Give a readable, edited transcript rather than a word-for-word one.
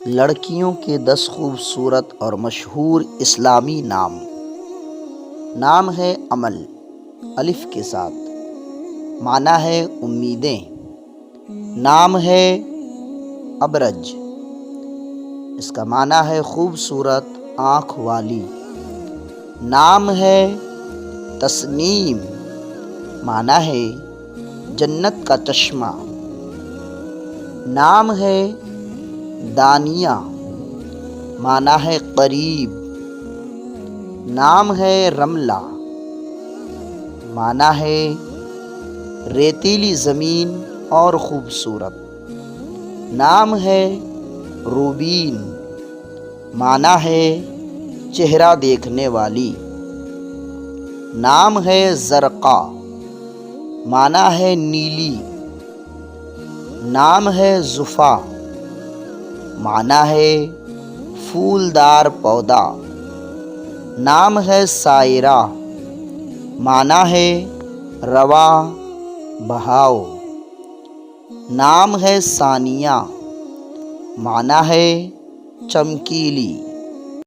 لڑکیوں کے 10 خوبصورت اور مشہور اسلامی نام۔ نام ہے عمل، الف کے ساتھ، معنی ہے امیدیں۔ نام ہے ابرج، اس کا معنی ہے خوبصورت آنکھ والی۔ نام ہے تسنیم، معنی ہے جنت کا چشمہ۔ نام ہے دانیہ، معنی ہے قریب۔ نام ہے رملہ، معنی ہے ریتیلی زمین اور خوبصورت۔ نام ہے روبین، معنی ہے چہرہ دیکھنے والی۔ نام ہے زرقا، معنی ہے نیلی۔ نام ہے زفا، معنی ہے پھولدار پودا۔ نام ہے سائرہ، معنی ہے رواں بہاؤ۔ نام ہے ثانیہ، معنی ہے چمکیلی۔